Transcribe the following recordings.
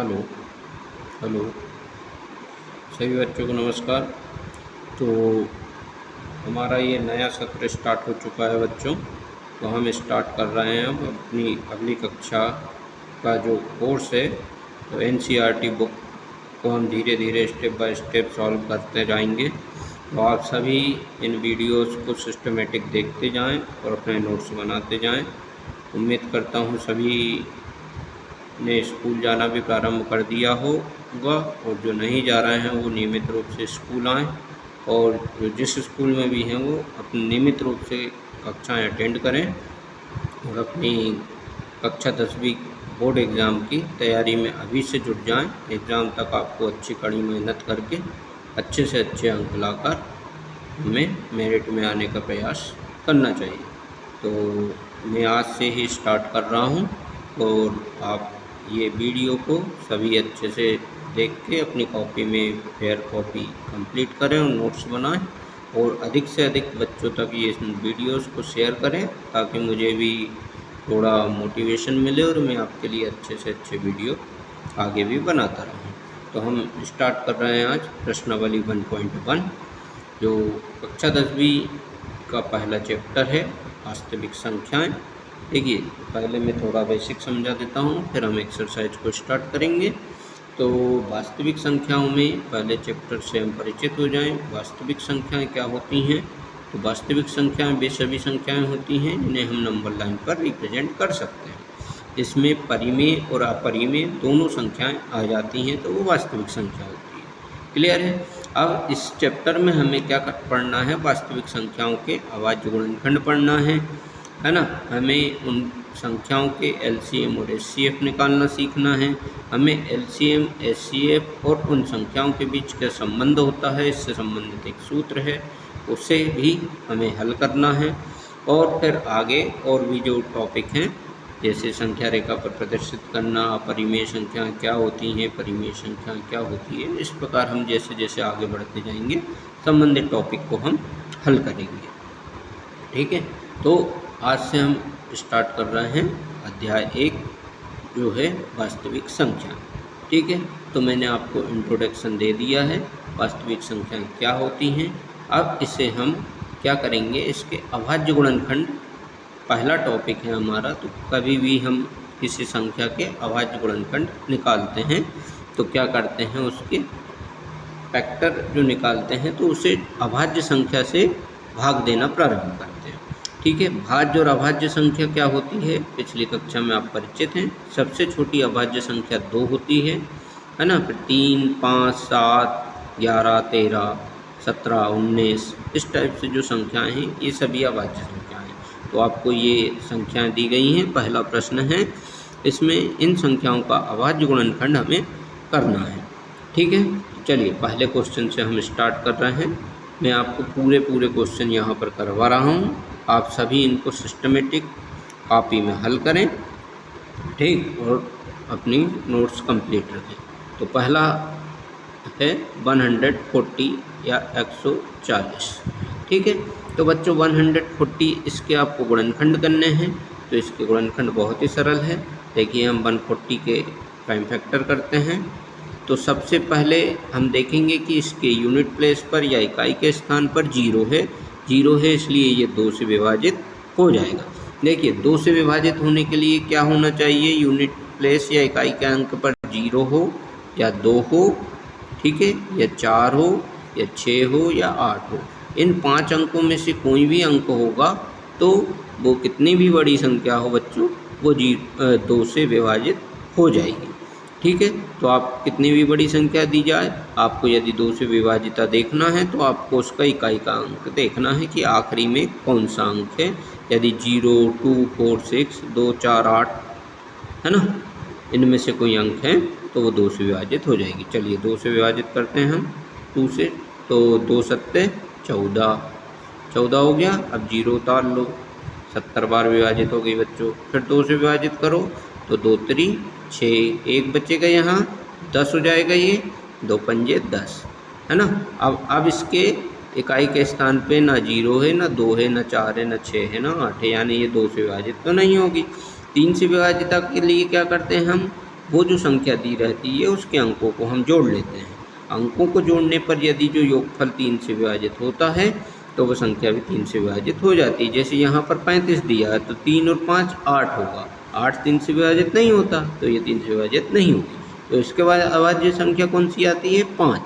Hello hello सभी बच्चों को नमस्कार। तो हमारा ये नया सत्र स्टार्ट हो चुका है बच्चों। तो हम स्टार्ट कर रहे हैं अब अपनी अगली कक्षा का जो कोर्स है। तो एनसीईआरटी बुक को हम धीरे धीरे स्टेप बाय स्टेप सॉल्व करते जाएंगे। तो आप सभी इन वीडियोस को सिस्टमेटिक देखते जाएं और अपने नोट्स बनाते जाएं। उम्मीद करता हूं सभी ने स्कूल जाना भी प्रारंभ कर दिया होगा और जो नहीं जा रहे हैं वो नियमित रूप से स्कूल आएँ और जो जिस स्कूल में भी हैं वो अपनी नियमित रूप से कक्षाएं अटेंड करें और अपनी कक्षा 10वीं बोर्ड एग्ज़ाम की तैयारी में अभी से जुट जाएं। एग्ज़ाम तक आपको अच्छी कड़ी मेहनत करके अच्छे से अच्छे अंक लाकर हमें मेरिट में आने का प्रयास करना चाहिए। तो मैं आज से ही स्टार्ट कर रहा हूं और आप ये वीडियो को सभी अच्छे से देख के अपनी कॉपी में फेयर कॉपी कंप्लीट करें और नोट्स बनाएं और अधिक से अधिक बच्चों तक ये वीडियोस को शेयर करें ताकि मुझे भी थोड़ा मोटिवेशन मिले और मैं आपके लिए अच्छे से अच्छे वीडियो आगे भी बनाता रहूं। तो हम स्टार्ट कर रहे हैं आज प्रश्नावली 1.1 जो कक्षा 10वीं का पहला चैप्टर है वास्तविक संख्याएं। देखिए पहले मैं थोड़ा बेसिक समझा देता हूँ, फिर हम एक्सरसाइज को स्टार्ट करेंगे। तो वास्तविक संख्याओं में पहले चैप्टर से हम परिचित हो जाएं। वास्तविक संख्याएं क्या होती हैं? तो वास्तविक संख्याएं वे सभी संख्याएं होती हैं जिन्हें हम नंबर लाइन पर रिप्रेजेंट कर सकते हैं। इसमें परिमेय और अपरिमेय दोनों संख्याएं आ जाती हैं तो वो वास्तविक संख्या होती है। क्लियर है? अब इस चैप्टर में हमें क्या पढ़ना है? वास्तविक संख्याओं के अभाज्य गुणनखंड पढ़ना है ना। हमें उन संख्याओं के एलसीएम और एचसीएफ निकालना सीखना है। हमें एलसीएम, एचसीएफ और उन संख्याओं के बीच क्या संबंध होता है, इससे संबंधित एक सूत्र है, उसे भी हमें हल करना है। और फिर आगे और भी जो टॉपिक हैं जैसे संख्या रेखा पर प्रदर्शित करना, अपरिमेय संख्याएँ क्या होती हैं, परिमेय संख्याएँ क्या होती है, इस प्रकार हम जैसे जैसे आगे बढ़ते जाएंगे संबंधित टॉपिक को हम हल करेंगे। ठीक है, तो आज से हम स्टार्ट कर रहे हैं अध्याय 1 जो है वास्तविक संख्या। ठीक है, तो मैंने आपको इंट्रोडक्शन दे दिया है वास्तविक संख्याएं क्या होती हैं। अब इसे हम क्या करेंगे, इसके अभाज्य गुणनखंड पहला टॉपिक है हमारा। तो कभी भी हम किसी संख्या के अभाज्य गुणनखंड निकालते हैं तो क्या करते हैं, उसके फैक्टर जो निकालते हैं तो उसे अभाज्य संख्या से भाग देना प्रारंभ करते हैं। ठीक है, भाज्य और अभाज्य संख्या क्या होती है पिछली कक्षा में आप परिचित हैं। सबसे छोटी अभाज्य संख्या 2 होती है ना। फिर 3, 5, 7, 11, 13, 17, 19 इस टाइप से जो संख्याएं हैं ये सभी अभाज्य संख्याएं हैं। तो आपको ये संख्याएं दी गई हैं। पहला प्रश्न है, इसमें इन संख्याओं का अभाज्य गुणनखंड हमें करना है। ठीक है, चलिए पहले क्वेश्चन से हम स्टार्ट कर रहे हैं। मैं आपको पूरे क्वेश्चन यहाँ पर करवा रहा हूँ, आप सभी इनको सिस्टमेटिक कॉपी में हल करें। ठीक, और अपनी नोट्स कंप्लीट रखें। तो पहला है 140 या 140। ठीक है, तो बच्चों 140 इसके आपको गुणनखंड करने हैं। तो इसके गुणनखंड बहुत ही सरल है। देखिए हम 140 के प्राइम फैक्टर करते हैं। तो सबसे पहले हम देखेंगे कि इसके यूनिट प्लेस पर या इकाई के स्थान पर 0 है। 0 है इसलिए ये 2 से विभाजित हो जाएगा। देखिए 2 से विभाजित होने के लिए क्या होना चाहिए, यूनिट प्लेस या इकाई के अंक पर 0 हो या 2 हो, ठीक है, या 4 हो या 6 हो या 8 हो। इन 5 अंकों में से कोई भी अंक होगा तो वो कितनी भी बड़ी संख्या हो बच्चों वो 2 से विभाजित हो जाएगी। ठीक है, तो आप कितनी भी बड़ी संख्या दी जाए, आपको यदि 2 से विभाजिता देखना है तो आपको उसका इकाई का अंक देखना है कि आखिरी में कौन सा अंक है। यदि 0, 2, 4, 6, 2, 4, 8 है ना, इनमें से कोई अंक है तो वो 2 से विभाजित हो जाएगी। चलिए 2 से विभाजित करते हैं हम 2 से। तो 2 सत्ते 14 हो गया। अब 0 उतार लो, 70 बार विभाजित हो गई बच्चों। फिर 2 से विभाजित करो तो 2 3 6, 1 बचेगा, यहाँ 10 हो जाएगा। ये 2 पंजे 10 है ना। अब इसके इकाई के स्थान पे ना 0 है, ना 2 है, ना 4 है, ना 6 है, ना 8 है, यानी ये 2 से विभाजित तो नहीं होगी। 3 से विभाजिता के लिए क्या करते हैं हम, वो जो संख्या दी रहती है उसके अंकों को हम जोड़ लेते हैं। अंकों को जोड़ने पर यदि जो योगफल 3 से विभाजित होता है तो वो संख्या भी 3 से विभाजित हो जाती है। जैसे यहाँ पर 35 दिया है तो 3 और 5 8 होगा, 8 3 से विभाजित नहीं होता तो ये 3 से विभाजित नहीं होगी। तो इसके बाद अभाज्य संख्या कौन सी आती है? 5।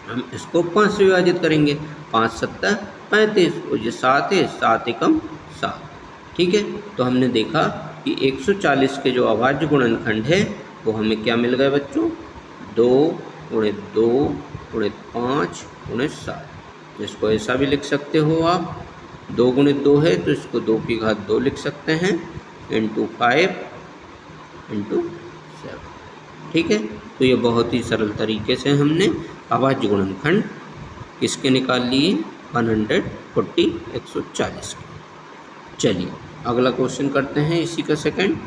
हम इसको 5 से विभाजित करेंगे, 5 7 35 और ये 7 है, 7 एकम 7। ठीक है, तो हमने देखा कि 140 के जो अभाज्य गुणनखंड है वो हमें क्या मिल गए बच्चों? 2 × 2 × 5 × 7। इसको ऐसा भी लिख सकते हो आप, 2 × 2 है तो इसको 2 की घात 2 लिख सकते हैं, × 5 × 7। ठीक है, तो ये बहुत ही सरल तरीके से हमने अभाज्य गुणनखंड किसके निकाल लिए? 140 140 के। चलिए अगला क्वेश्चन करते हैं इसी का सेकंड।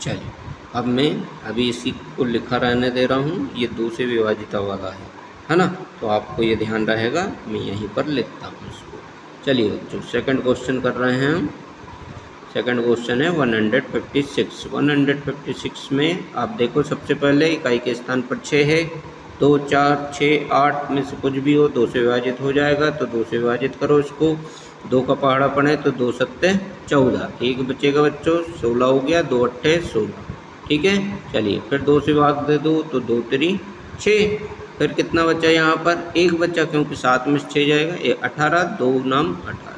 चलिए अब मैं अभी इसी को लिखा रहने दे रहा हूँ, ये 2 से विभाजित वाला है ना, तो आपको ये ध्यान रहेगा, मैं यहीं पर लिखता हूँ इसको। चलिए बच्चों सेकंड क्वेश्चन कर रहे हैं हम। सेकंड क्वेश्चन है 156। 156 में आप देखो, सबसे पहले इकाई के स्थान पर 6 है, 2 4 6 8 में से कुछ भी हो 2 से विभाजित हो जाएगा, तो 2 से विभाजित करो इसको। 2 का पहाड़ा पड़े तो 2 7 14, एक बचेगा बच्चों 16 हो गया, 2 8 16। ठीक है, चलिए फिर 2 से भाग दे दो तो 2 3 6, फिर कितना बचा यहाँ पर? 1 बचा, क्योंकि 7 में से 6 जाएगा, ये 18, 2 नाम 18।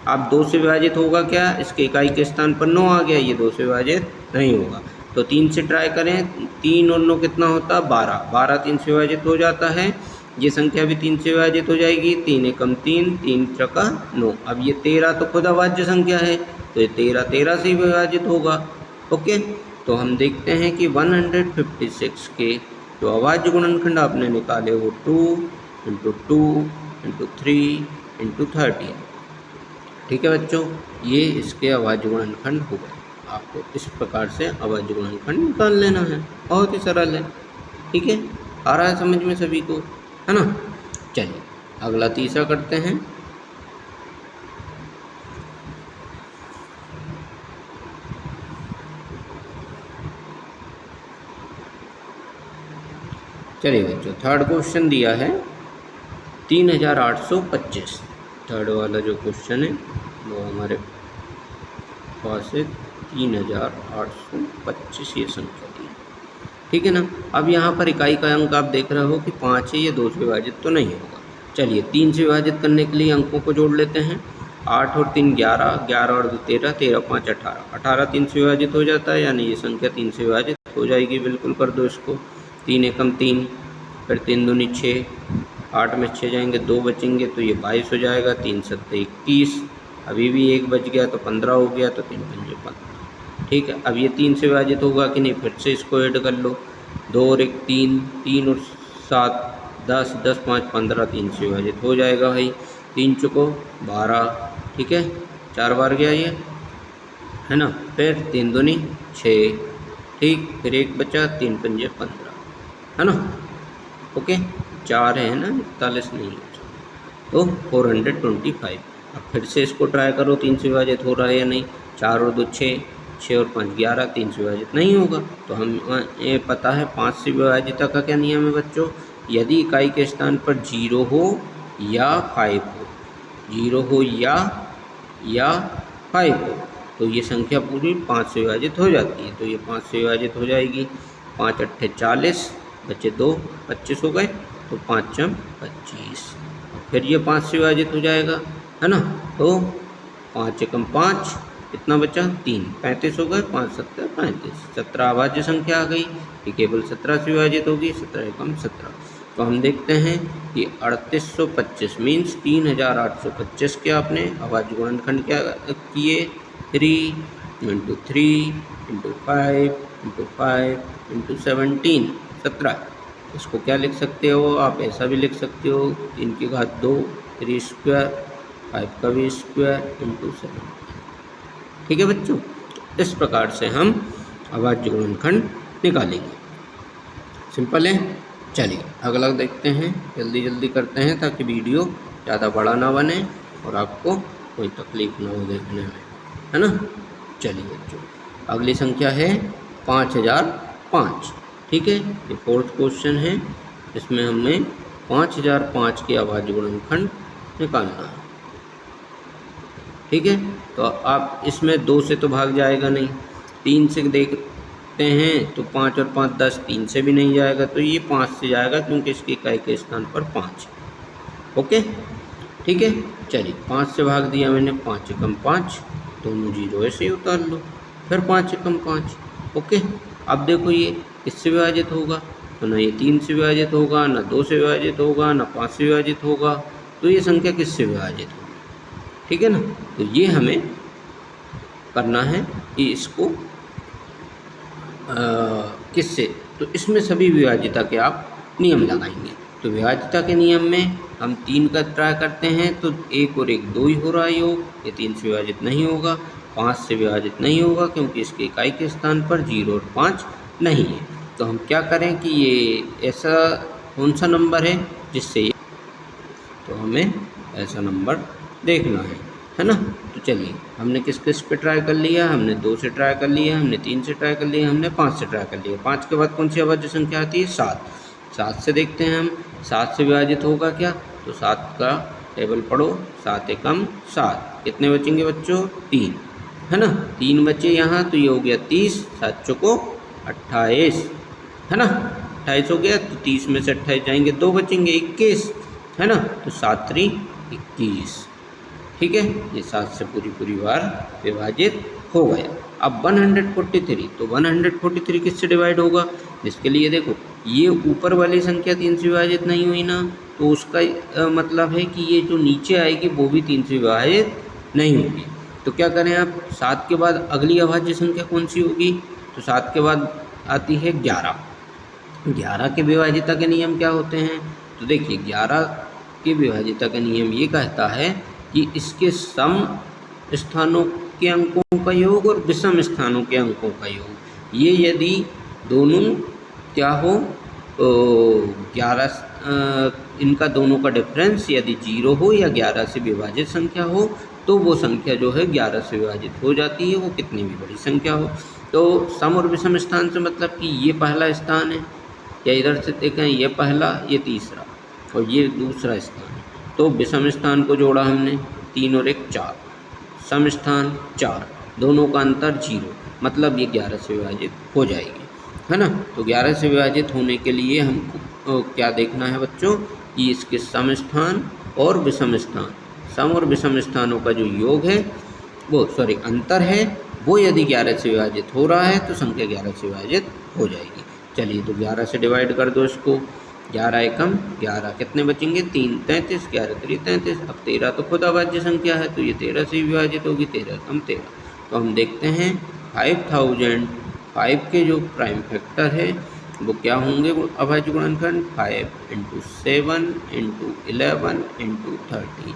अब 2 से विभाजित होगा क्या? इसके इकाई के स्थान पर 9 आ गया, ये 2 से विभाजित नहीं होगा, तो 3 से ट्राई करें, 3 और 9 कितना होता? 12, 12 3 से विभाजित हो जाता है, ये संख्या भी 3 से विभाजित हो जाएगी, 3 एकम 3, 3 त्रिका 9। अब ये 13 तो खुद अभाज्य संख्या है, तो ये 13 13 से विभाजित होगा। ओके, तो हम देखते हैं कि 156 के जो अभाज्य गुणनखंड आपने निकाले वो 2 × 2 × 3 × 13। ठीक है बच्चों, ये इसके अभाज्य गुणनखंड हो गए। आपको इस प्रकार से अभाज्य गुणनखंड निकाल लेना है, बहुत ही सरल है। ठीक है, आ रहा है समझ में सभी को, है ना। चलिए अगला तीसरा करते हैं। चलिए बच्चों थर्ड क्वेश्चन दिया है 3825। थर्ड वाला जो क्वेश्चन है वो हमारे पास है 3825 ये संख्या दी है। ठीक है ना। अब यहाँ पर इकाई का अंक आप देख रहे हो कि 5 है, ये 2 से विभाजित तो नहीं होगा। चलिए 3 से विभाजित करने के लिए अंकों को जोड़ लेते हैं। 8 और 3 11, 11 और 2 13, 13 5 18, 18 3 से विभाजित हो जाता है, यानी ये संख्या 3 से विभाजित हो जाएगी। बिल्कुल कर दो इसको, 3 एकम 3, फिर 3 दूनी 6, 8 में 6 जाएंगे, 2 बचेंगे तो ये 22 हो जाएगा, 3 7 21, अभी भी 1 बच गया तो 15 हो गया, तो 3 5 15। ठीक है, अब ये 3 से विभाजित होगा कि नहीं, फिर से इसको ऐड कर लो। 2 और 1 3, 3 और 7 10, 10 5 15, 3 से विभाजित हो जाएगा भाई। 3 चुको 12, ठीक है, 4 बार गया ये, है ना। फिर 3 दूनी 6, ठीक, फिर 1 बचा, 3 पंजे 15, है ना। ओके, 4 है ना, 41 नहीं है, तो 425। अब फिर से इसको ट्राई करो, 3 से विभाजित हो रहा है या नहीं। 4 और 2 6, 6 और 5 11, 3 से विभाजित नहीं होगा। तो हम ये पता है 5 से विभाजित का क्या नियम है बच्चों, यदि इकाई के स्थान पर 0 हो या 5 हो, 0 हो या 5 हो, तो ये संख्या पूरी 5 से विभाजित हो जाती है। तो ये 5 से विभाजित हो जाएगी। 5 8 40, बच्चे 2 25 हो गए, तो 5 × 25, फिर ये 5 से विभाजित हो जाएगा, है ना। तो 5 एकम 5, कितना बचा 3, 35 हो गए, 5 7 35, 17 अभाज्य संख्या आ गई। ये केवल 17 से विभाजित होगी, 17 एकम 17। तो हम देखते हैं कि 3825 मीन्स 3825 के आपने अभाज्य गुणनखंड क्या किए, 3 × 3 × 5 × 5 × 17, 17। इसको क्या लिख सकते हो आप, ऐसा भी लिख सकते हो, 3 की घात 2, 3 स्क्वायर, 5 का भी स्क्वायर × 7। ठीक है बच्चों, तो इस प्रकार से हम अभाज्य गुणनखंड निकालेंगे। सिंपल है। चलिए अगला देखते हैं, जल्दी जल्दी करते हैं ताकि वीडियो ज़्यादा बड़ा ना बने और आपको कोई तकलीफ़ ना हो देखने में, है ना। चलिए बच्चों, अगली संख्या है 5005। ठीक है, ये 4th क्वेश्चन है। इसमें हमें 5005 की अभाज्य गुणनखंड निकालना है। ठीक है, तो आप इसमें 2 से तो भाग जाएगा नहीं, 3 से देखते हैं तो 5 और 5 10, 3 से भी नहीं जाएगा, तो ये 5 से जाएगा क्योंकि इसकी इकाई के स्थान पर 5। ओके, ठीक है। चलिए 5 से भाग दिया मैंने, 5 एकम 5, दोनों 0 ऐसे ही उतार लो, फिर 5 एकम 5। ओके, अब देखो ये किससे विभाजित होगा, तो ना ये 3 से विभाजित होगा, ना 2 से विभाजित होगा, ना 5 से विभाजित होगा, तो ये संख्या किससे विभाजित होगी। ठीक है ना, तो ये हमें करना है कि इसको किससे, तो इसमें सभी विभाज्यता के आप नियम लगाएंगे। तो विभाज्यता के नियम में हम 3 का ट्राई करते हैं, तो 1 और 1 2 ही हो रहा है योग, ये 3 से विभाजित नहीं होगा, 5 से विभाजित नहीं होगा क्योंकि इसके इकाई के स्थान पर 0 और 5 नहीं है। तो हम क्या करें कि ये ऐसा कौन सा नंबर है जिससे, तो हमें ऐसा नंबर देखना है ना। तो चलिए हमने किस किस पे ट्राई कर लिया, हमने 2 से ट्राई कर लिया, हमने 3 से ट्राई कर लिया, हमने 5 से ट्राई कर लिया। 5 के बाद कौन सी अभाज्य संख्या आती है, 7। 7 से देखते हैं हम, 7 से विभाजित होगा क्या, तो 7 का टेबल पढ़ो, 7 एकम 7, कितने बचेंगे बच्चों, 3, है ना। 3 बचे यहाँ, तो ये हो गया 30, 7 चौको 28, है ना, 28 हो गया। तो 30 में से 28 जाएंगे, 2 बचेंगे 21, है ना, तो 7 3 21। ठीक है, ये 7 से पूरी बार विभाजित हो गया। अब 143, तो 143 किससे डिवाइड होगा, जिसके लिए देखो ये ऊपर वाली संख्या 3 से विभाजित नहीं हुई ना, तो उसका मतलब है कि ये जो नीचे आएगी वो भी 3 से विभाजित नहीं होगी। तो क्या करें आप, 7 के बाद अगली अभाज्य संख्या कौन सी होगी, तो 7 के बाद आती है 11। 11 के विभाज्यता के नियम क्या होते हैं, तो देखिए 11 के विभाज्यता का नियम ये कहता है कि इसके सम स्थानों के अंकों का योग और विषम स्थानों के अंकों का योग, ये यदि दोनों क्या हो, तो 11 इनका दोनों का डिफरेंस यदि 0 हो या 11 से विभाजित संख्या हो, तो वो संख्या जो है 11 से विभाजित हो जाती है, वो कितनी भी बड़ी संख्या हो। तो सम और विषम स्थान से मतलब कि ये पहला स्थान है, या इधर से देखें ये पहला, ये तीसरा और ये दूसरा स्थान है। तो विषम स्थान को जोड़ा हमने, 3 और 1 4, सम स्थान 4, दोनों का अंतर 0, मतलब ये 11 से विभाजित हो जाएगी, है ना। तो 11 से विभाजित होने के लिए हमको क्या देखना है बच्चों, कि इसके सम स्थान और विषम स्थान, सम और विषम स्थानों का जो योग है वो अंतर है, वो यदि 11 से विभाजित हो रहा है तो संख्या 11 से विभाजित हो जाएगी। चलिए तो 11 से डिवाइड कर दो इसको, 11 एकम 11, कितने बचेंगे, 3 33, 11 3 33। अब 13 तो खुद अभाज्य संख्या है, तो ये 13 से विभाजित होगी, 13 एकम 13। तो हम देखते हैं 5005 के जो प्राइम फैक्टर है वो क्या होंगे, वो अभाज्य गुणनखंड 5 × 7 × 11 × 30।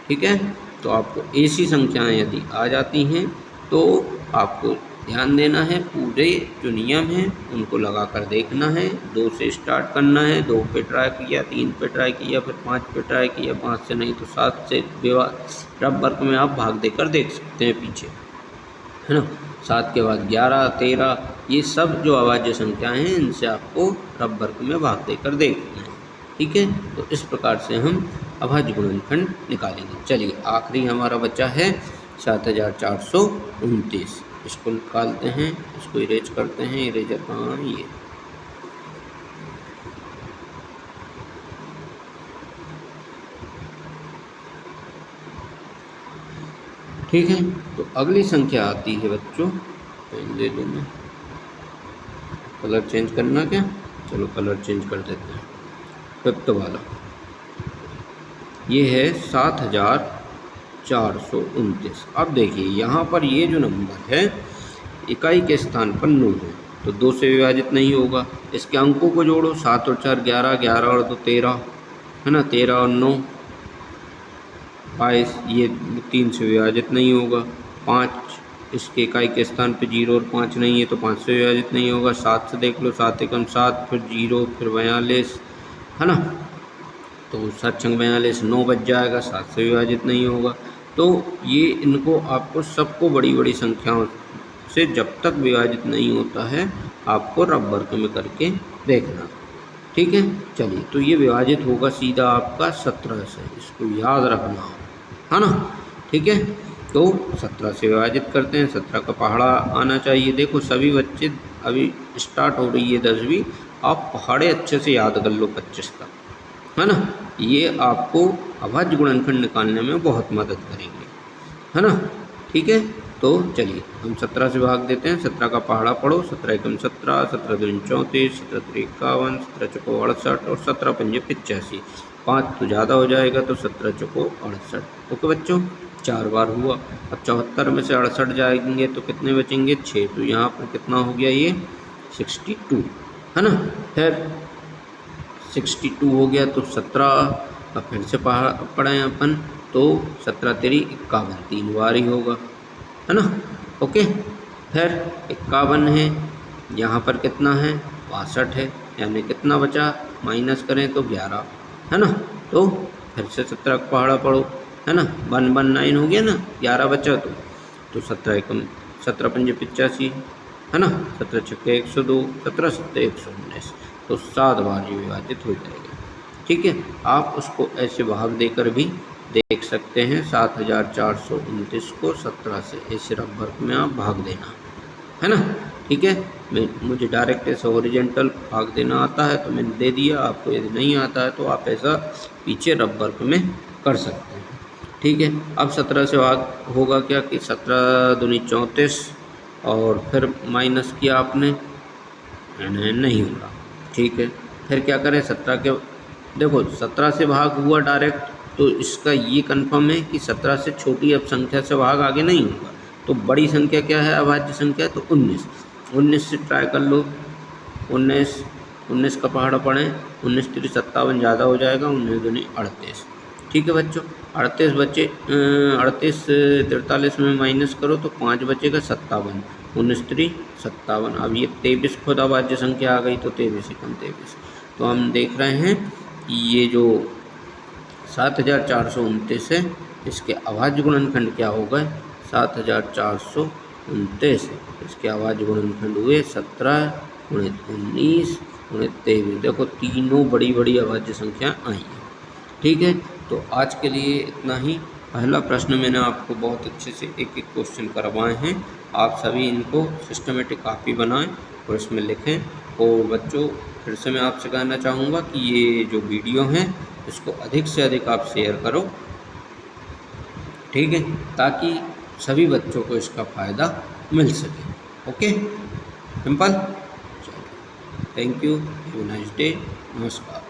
ठीक है, तो आपको ऐसी संख्याएं यदि आ जाती हैं तो आपको ध्यान देना है, पूरे जो नियम हैं उनको लगा कर देखना है। 2 से स्टार्ट करना है, 2 पे ट्राई किया, 3 पे ट्राई किया, फिर 5 पे ट्राई किया, 5 से नहीं तो 7 से रब वर्क में आप भाग देकर देख सकते हैं पीछे, है ना। 7 के बाद 11 13, ये सब जो अभाज्य संख्याएं हैं इनसे आपको रब वर्क में भाग देकर देखना है। ठीक है, तो इस प्रकार से हम अभाज्य गुणनखंड निकालेंगे। चलिए आखिरी हमारा बचा है 7429, इसको निकालते हैं, इसको इरेज करते हैं, इरेजर कहाँ है, ये ठीक है। तो अगली संख्या आती है बच्चों, पेन दे दो मैं, कलर चेंज करना क्या, चलो कलर चेंज कर देते हैं, 5th वाला ये है 7429। अब देखिए यहाँ पर ये जो नंबर है इकाई के स्थान पर 9 है, तो 2 से विभाजित नहीं होगा। इसके अंकों को जोड़ो, 7 और 4 11, 11 और 2 13, है ना, 13 और 9 22, ये 3 से विभाजित नहीं होगा। 5 इसके इकाई के स्थान पे 0 और 5 नहीं है तो 5 से विभाजित नहीं होगा। 7 से देख लो, 7 एकम 7, फिर 0, फिर 42, है ना। तो 7 छंग 42, 9 बच जाएगा, 7 से विभाजित नहीं होगा। तो ये इनको आपको सबको बड़ी बड़ी संख्याओं से जब तक विभाजित नहीं होता है आपको रफ वर्क में करके देखना, ठीक है। चलिए, तो ये विभाजित होगा सीधा आपका 17 से, इसको याद रखना, है ना, ठीक है। तो 17 से विभाजित करते हैं, 17 का पहाड़ा आना चाहिए। देखो सभी बच्चे अभी स्टार्ट हो रही है 10वीं, आप पहाड़े अच्छे से याद कर लो 25 तक, है ना। ये आपको अभाज्य गुणनखंड निकालने में बहुत मदद करेंगे, है ना, ठीक है। तो चलिए हम 17 से भाग देते हैं। 17 का पहाड़ा पढ़ो, 17 एकम 17, 17 दूनी 34, 17 त्रिक 51, 17 चौको 68 और 17 पंजे 85। 5 तो ज़्यादा हो जाएगा तो 17 चौको 68। ओके बच्चों, 4 बार हुआ। अब 74 में से 68 जाएंगे तो कितने बचेंगे? 6। तो यहाँ पर कितना हो गया? ये 62, है ना। फिर 62 हो गया तो 17 का फिर से पढ़ें अपन, तो 17 तेरी 51, 3 बार ही होगा, है ना। ओके, फिर 51 है, यहाँ पर कितना है? 62 है, यानी कितना बचा? माइनस करें तो 11, है ना। तो फिर से 17 का पहाड़ा पढ़ो, है ना। 119 हो गया ना, 11 बचा तो 17 एकम 17 पंजे 85, है ना। 17 छक्के 102, 17 सत्ते 119, तो 7 बार ये विभाजित हो जाएगा, ठीक है। आप उसको ऐसे भाग देकर भी देख सकते हैं। 7429 को 17 से ऐसे रफ वर्क में आप भाग देना, है ना, ठीक है। मुझे डायरेक्ट ऐसा ओरिजेंटल भाग देना आता है तो मैंने दे दिया, आपको यदि नहीं आता है तो आप ऐसा पीछे रफ वर्क में कर सकते हैं, ठीक है। अब 17 से भाग होगा क्या कि 17 दूनी 34 और फिर माइनस किया आपने, नहीं होगा, ठीक है। फिर क्या करें? 17 के देखो 17 से भाग हुआ डायरेक्ट, तो इसका ये कंफर्म है कि 17 से छोटी अब संख्या से भाग आगे नहीं होगा। तो बड़ी संख्या क्या है? अभाज्य संख्या, तो 19 से ट्राई कर लो। 19 का पहाड़ा पढ़ें, 19 3 57 ज़्यादा हो जाएगा, 19 दूनी 38, ठीक है बच्चों। 38 बचे, 38 43 में माइनस करो तो 5 बचेगा 57, 19 3 57। अब ये 23 खुद अभाज्य संख्या आ गई तो 23 एकम 23। तो हम देख रहे हैं कि ये जो 7429 है, इसके अभाज्य गुणनखंड क्या हो गए? 7429, इसके अभाज्य गुणनखंड हुए 17 × 19 × 23। देखो तीनों बड़ी बड़ी अभाज्य संख्या आई हैं, ठीक है। तो आज के लिए इतना ही। पहला प्रश्न मैंने आपको बहुत अच्छे से एक एक क्वेश्चन करवाए हैं, आप सभी इनको सिस्टमेटिक कॉपी बनाएं और इसमें लिखें। और बच्चों फिर से मैं आपसे कहना चाहूँगा कि ये जो वीडियो हैं इसको अधिक से अधिक आप शेयर करो, ठीक है, ताकि सभी बच्चों को इसका फ़ायदा मिल सके। Okay, simple. Thank you, have a nice day, नमस्कार।